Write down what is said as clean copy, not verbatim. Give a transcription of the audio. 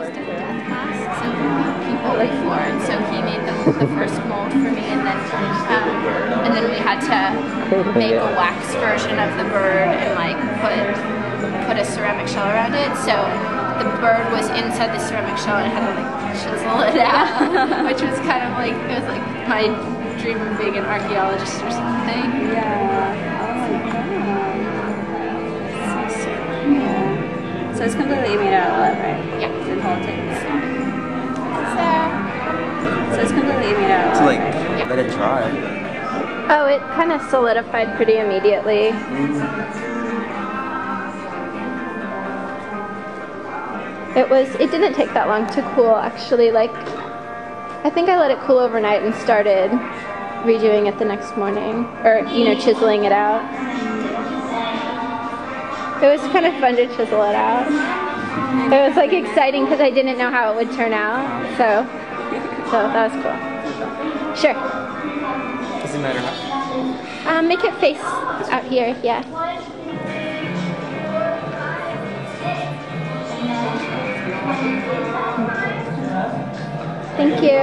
death mask, so people look for, and so he made the first mold for me, and then we had to make a wax version of the bird and like put a ceramic shell around it. So the bird was inside the ceramic shell and I had to like chisel it out, which was kind of like, it was like my dream of being an archaeologist or something. Yeah. Oh my god. So cool. So it's completely made out of lead, right? Yeah. The whole thing. So it's completely made out of So lead. like, let it dry. oh, it kind of solidified pretty immediately. It didn't take that long to cool, actually. Like, I think I let it cool overnight and started redoing it the next morning, or, you know, chiseling it out. It was kind of fun to chisel it out. It was like exciting because I didn't know how it would turn out, so that was cool. Sure. Does it matter how? Make it face out here, yeah. Thank you.